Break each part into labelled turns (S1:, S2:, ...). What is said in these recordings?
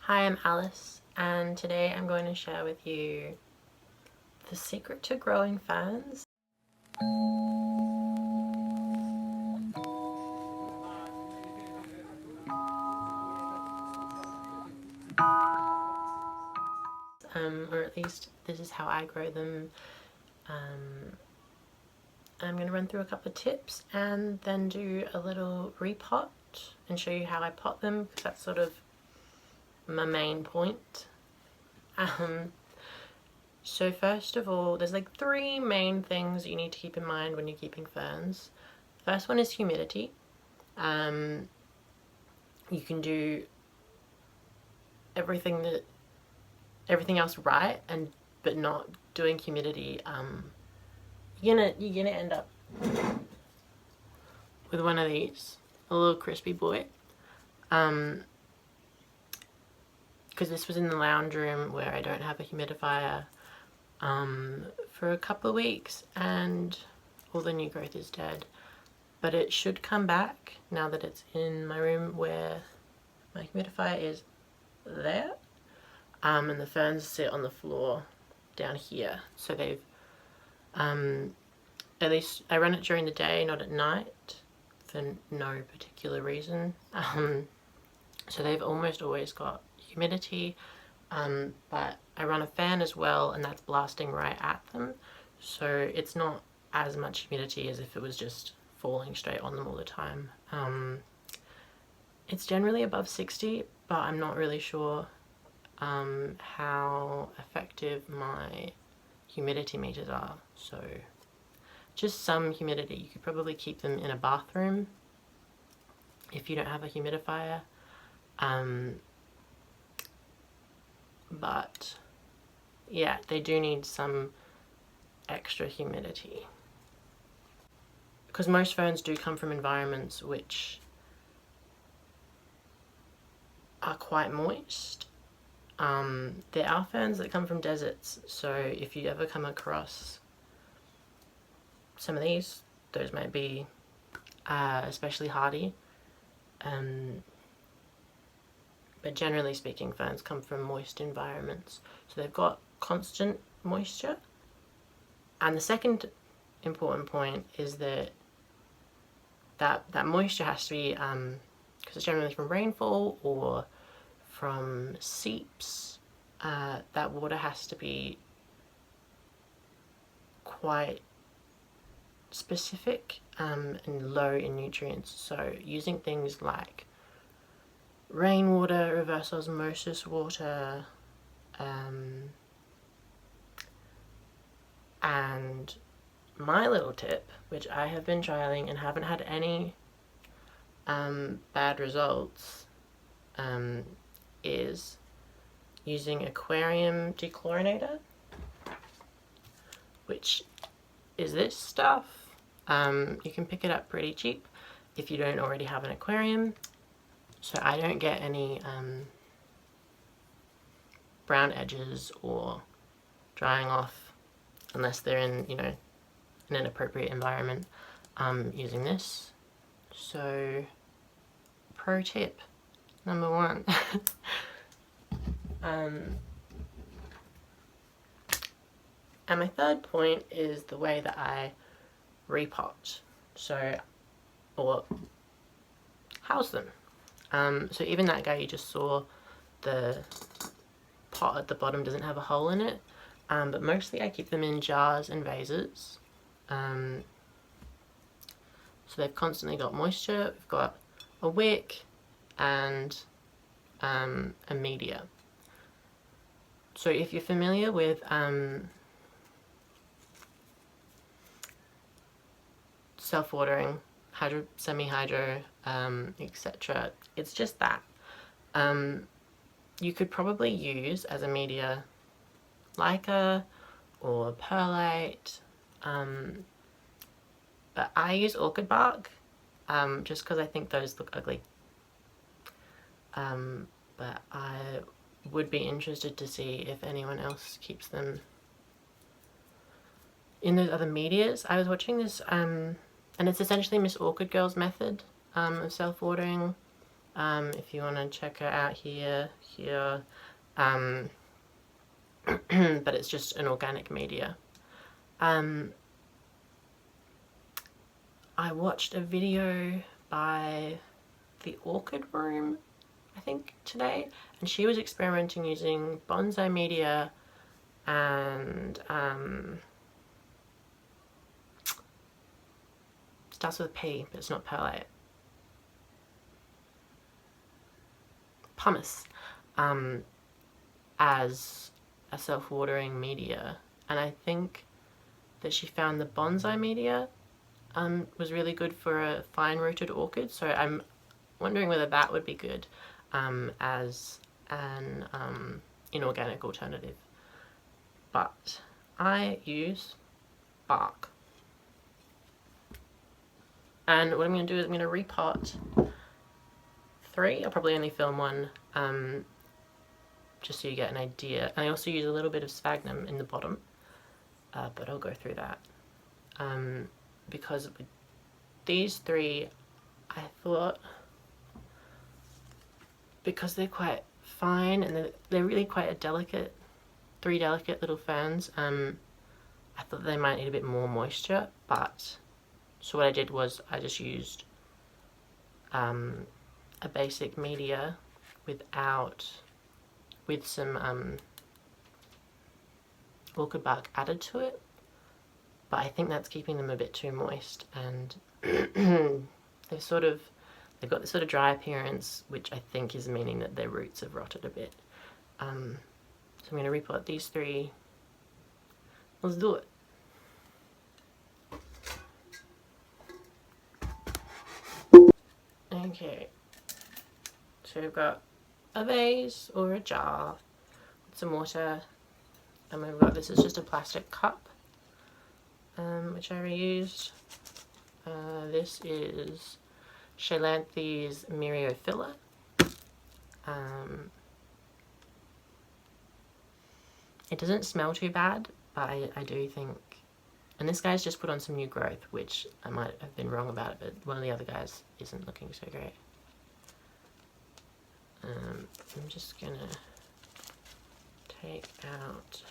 S1: Hi, I'm Alice, and today I'm going to share with you the secret to growing ferns. Or at least this is how I grow them. I'm going to run through a couple of tips and then do a little repot and show you how I pot them, because that's sort of my main point. So first of all, there's like three main things you need to keep in mind when you're keeping ferns. First one is humidity. You can do everything else right, but not doing humidity. You're gonna end up with one of these, a little crispy boy. Because this was in the lounge room where I don't have a humidifier for a couple of weeks, and all the new growth is dead. But it should come back now that it's in my room where my humidifier is there. And the ferns sit on the floor down here. So they've, at least I run it during the day, not at night, for no particular reason. So they've almost always got humidity, but I run a fan as well, and that's blasting right at them. So it's not as much humidity as if it was just falling straight on them all the time. It's generally above 60, but I'm not really sure how effective my humidity meters are. So just some humidity. You could probably keep them in a bathroom if you don't have a humidifier. But yeah, they do need some extra humidity, because most ferns do come from environments which are quite moist. There are ferns that come from deserts, so if you ever come across some of these, those might be especially hardy. But generally speaking, ferns come from moist environments, so they've got constant moisture. And the second important point is that moisture has to be, because it's generally from rainfall or from seeps, that water has to be quite specific and low in nutrients. So using things like rainwater, reverse osmosis water, and my little tip, which I have been trialing and haven't had any bad results, is using aquarium dechlorinator, which is this stuff. You can pick it up pretty cheap if you don't already have an aquarium. So I don't get any brown edges or drying off unless they're in, in an appropriate environment, using this. So pro tip number one. And my third point is the way that I repot, or house them. So even that guy you just saw, the pot at the bottom doesn't have a hole in it, but mostly I keep them in jars and vases. So they've constantly got moisture. We've got a wick and a media. So if you're familiar with self-watering, hydro, semi-hydro, etc., it's just that. You could probably use as a media Leica or perlite, but I use orchid bark, just because I think those look ugly. But I would be interested to see if anyone else keeps them in those other medias. I was watching this, and it's essentially Miss Orchid Girl's method of self-watering. if you want to check her out here. But it's just an organic media. I watched a video by the Orchid Room, I think, today, and she was experimenting using bonsai media and starts with a P, but it's not perlite. Pumice, as a self-watering media, and I think that she found the bonsai media was really good for a fine-rooted orchid, so I'm wondering whether that would be good as an inorganic alternative. But I use bark. And what I'm going to do is I'm going to repot 3. I'll probably only film one just so you get an idea. And I also use a little bit of sphagnum in the bottom, but I'll go through that. Because with these 3, I thought, because they're quite fine and they're really quite a delicate, 3 delicate little ferns, I thought they might need a bit more moisture, but so what I did was I just used a basic media with some orchid bark added to it, but I think that's keeping them a bit too moist, and they've got this sort of dry appearance, which I think is meaning that their roots have rotted a bit. So I'm going to repot these 3. Let's do it. Okay, so we've got a vase or a jar with some water, and we've got, this is just a plastic cup, which I reused. This is Cheilanthes myriophylla. It doesn't smell too bad, but I do think, and this guy's just put on some new growth, which I might have been wrong about it, but one of the other guys isn't looking so great. I'm just gonna take out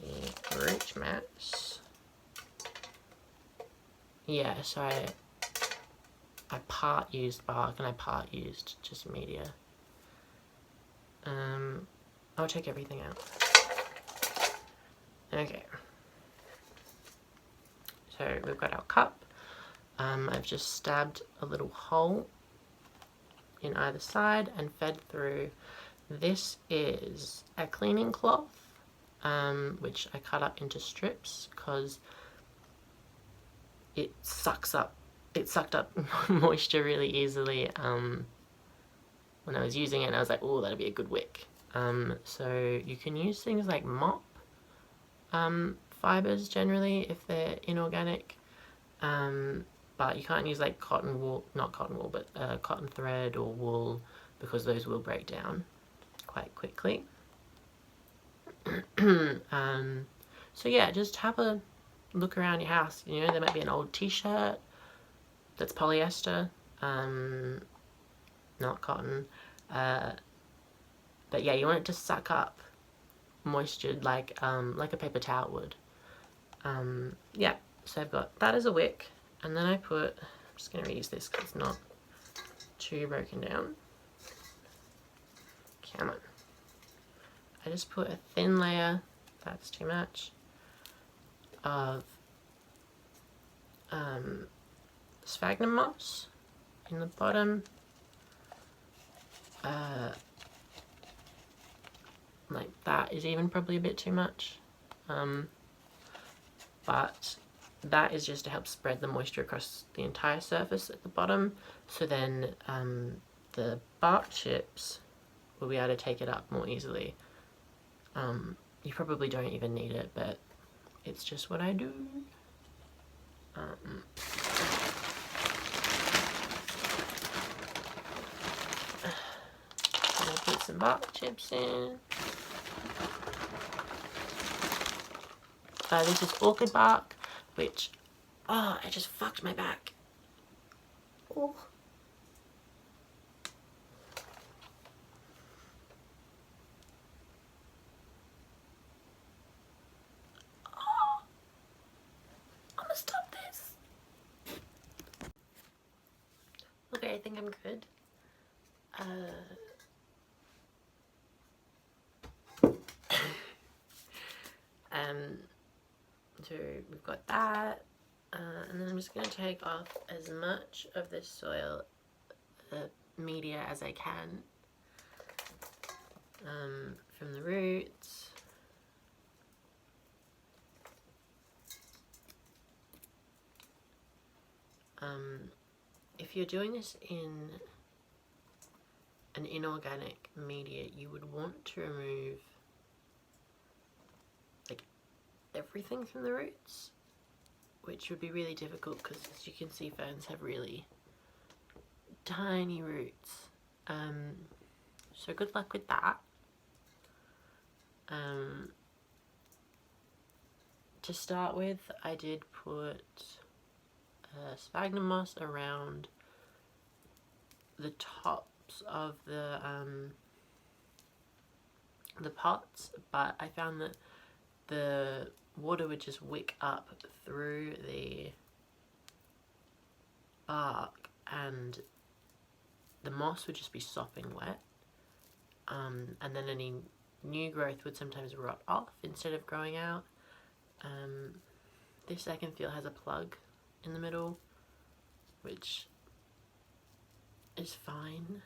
S1: the root mats. Yeah, so I part used bark and I part used just media. I'll take everything out. Okay. So we've got our cup. I've just stabbed a little hole in either side and fed through. This is a cleaning cloth, which I cut up into strips because it sucked up moisture really easily when I was using it, and I was like, oh, that'd be a good wick. So you can use things like mop fibers generally if they're inorganic, but you can't use like cotton wool, not cotton wool, but cotton thread or wool, because those will break down quite quickly. So yeah, just have a look around your house. You know, there might be an old t-shirt that's polyester, not cotton, but yeah, you want it to suck up moisture like a paper towel would. Yeah, so I've got that as a wick, and then I'm just going to reuse this because it's not too broken down. Come on. I just put a thin layer, that's too much, of sphagnum moss in the bottom, like that is even probably a bit too much, but that is just to help spread the moisture across the entire surface at the bottom, so then the bark chips will be able to take it up more easily. You probably don't even need it, but it's just what I do. I'll put some bark chips in. This is orchid bark, which, oh, I just fucked my back. Oh. okay, I think I'm good. So we've got that, and then I'm just going to take off as much of this soil media as I can from the roots. If you're doing this in an inorganic media, you would want to remove like everything from the roots, which would be really difficult because, as you can see, ferns have really tiny roots. So good luck with that. To start with, I did put sphagnum moss around the tops of the pots, but I found that the water would just wick up through the bark and the moss would just be sopping wet, and then any new growth would sometimes rot off instead of growing out. This I can feel has a plug in the middle, which is fine,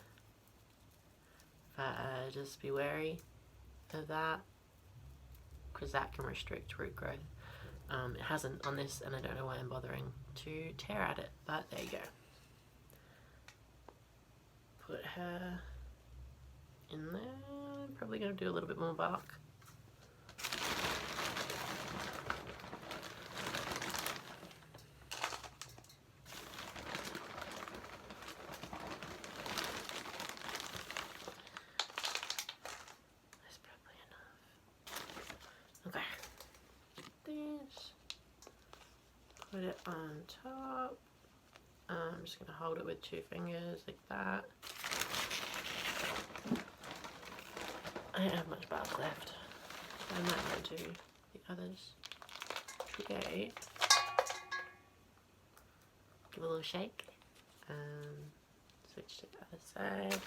S1: but just be wary of that because that can restrict root growth. It hasn't on this, and I don't know why I'm bothering to tear at it, but there you go. Put her in there. I'm probably going to do a little bit more bark. That's probably enough. Okay. This. Put it on top. I'm just going to hold it with 2 fingers like that. I don't have much bark left, so I might not do the others today. Give a little shake. Switch to the other side.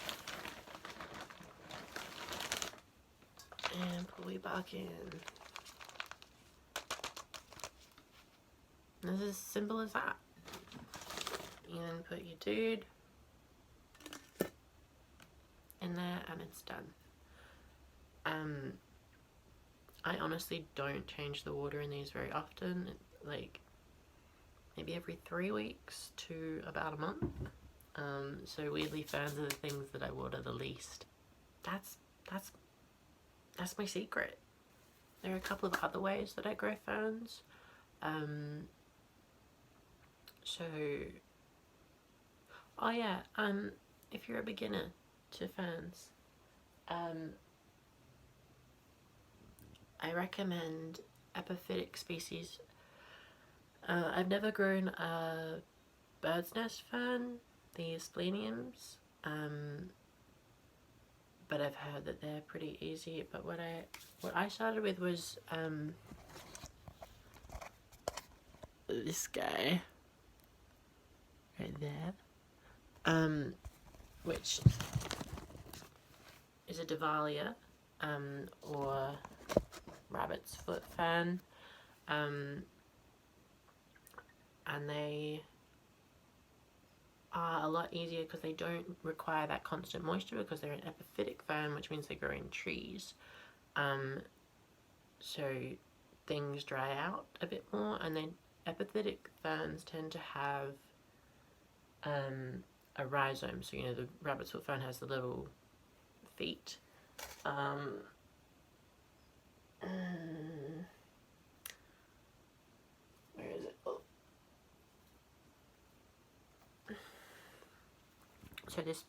S1: And pull your bark in. And this is as simple as that. You then put your dude in there and it's done. I honestly don't change the water in these very often, like maybe every 3 weeks to about a month. So weirdly, ferns are the things that I water the least. That's my secret. There are a couple of other ways that I grow ferns. Oh yeah, if you're a beginner to ferns, I recommend epiphytic species. I've never grown a bird's nest fern, the spleniums, but I've heard that they're pretty easy. But what I started with was this guy right there, which is a Davalia, or rabbit's foot fern, and they are a lot easier because they don't require that constant moisture because they're an epiphytic fern, which means they grow in trees. So things dry out a bit more, and then epiphytic ferns tend to have a rhizome. So, you know, the rabbit's foot fern has the little feet. Where is it? Oh. So this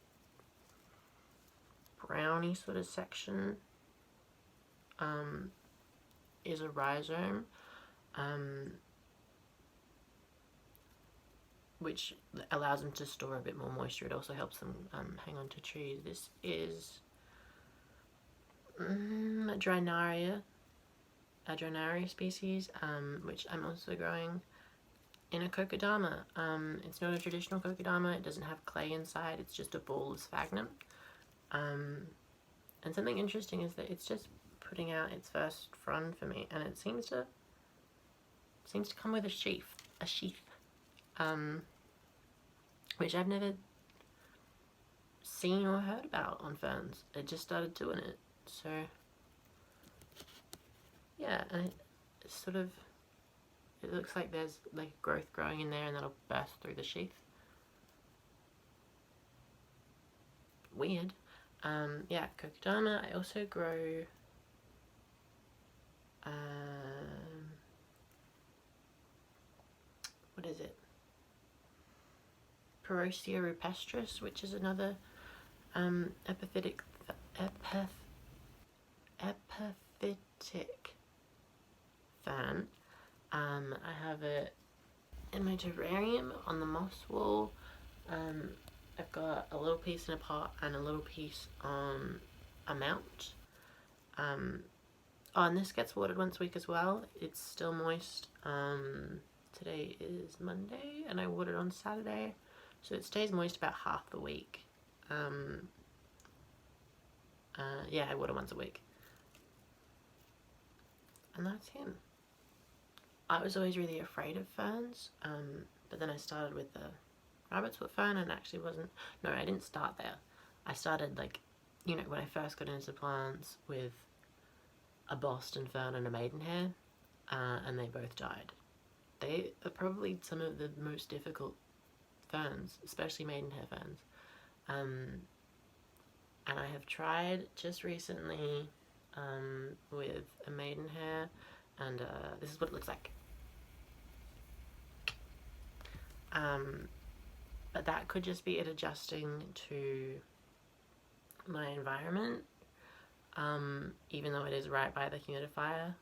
S1: browny sort of section is a rhizome, which allows them to store a bit more moisture. It also helps them hang on to trees. This is a Drinaria species, which I'm also growing. in a kokedama. It's not a traditional kokedama. It doesn't have clay inside. It's just a ball of sphagnum. And something interesting is that it's just putting out its first frond for me, and it seems to come with a sheath, which I've never seen or heard about on ferns. It just started doing it, so yeah. And it sort of, it looks like there's like growth growing in there, and that'll burst through the sheath. Weird. Yeah, kokedama. I also grow what is it? Perosia rupestris, which is another epiphytic fern. I have it in my terrarium on the moss wall. I've got a little piece in a pot and a little piece on a mount. Oh, and this gets watered once a week as well. It's still moist. Today is Monday and I watered on Saturday, so it stays moist about half the week. Yeah, I water once a week. And that's him. I was always really afraid of ferns, but then I started with the rabbit's foot fern and actually wasn't. No, I didn't start there. I started, like, you know, when I first got into plants with a Boston fern and a maidenhair, and they both died. They are probably some of the most difficult ferns, especially maidenhair ferns. And I have tried just recently with a maidenhair, and this is what it looks like. But that could just be it adjusting to my environment, even though it is right by the humidifier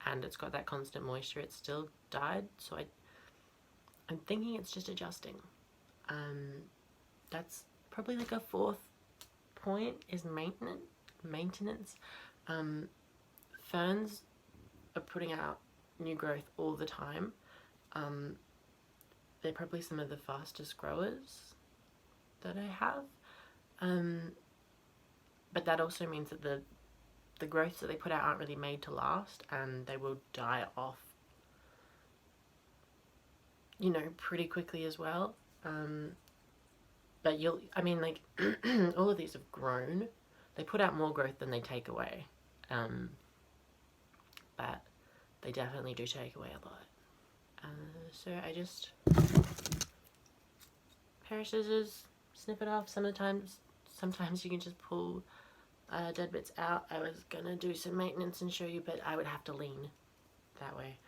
S1: and it's got that constant moisture, it still died. So I'm thinking it's just adjusting. That's probably like a fourth point, is maintenance. Ferns are putting out new growth all the time. They're probably some of the fastest growers that I have. But that also means that the growths that they put out aren't really made to last, and they will die off, you know, pretty quickly as well. But I mean, like, all of these have grown. They put out more growth than they take away. But they definitely do take away a lot. So I just, pair of scissors, snip it off. Sometimes you can just pull dead bits out. I was gonna do some maintenance and show you, but I would have to lean that way.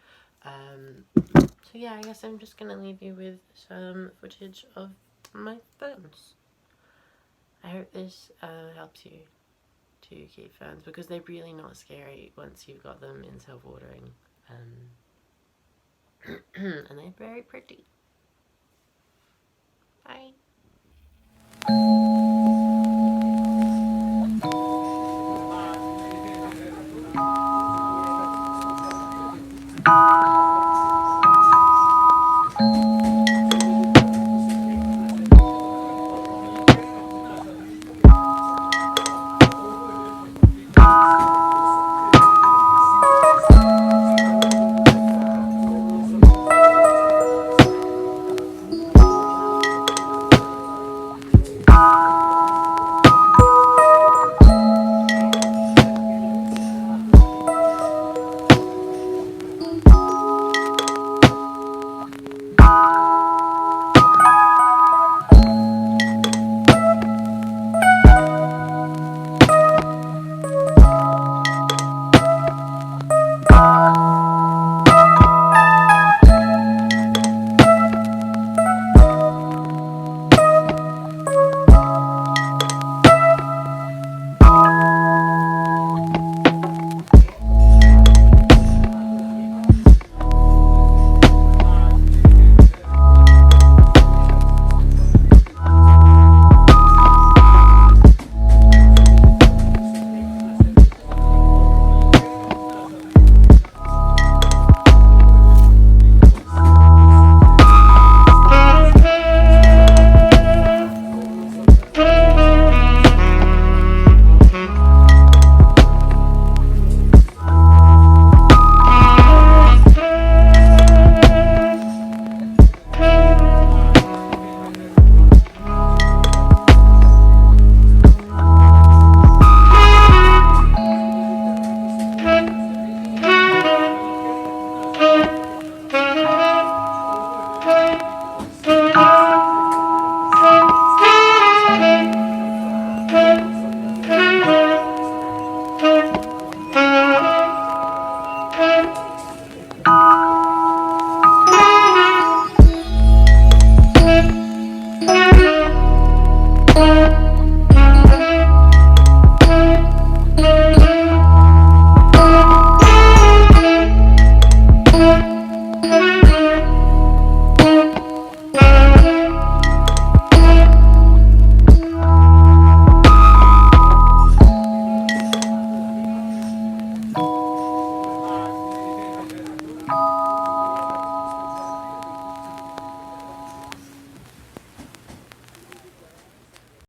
S1: So yeah, I guess I'm just gonna leave you with some footage of my ferns. I hope this helps you to keep ferns, because they're really not scary once you've got them in self-watering. And they're very pretty. Bye.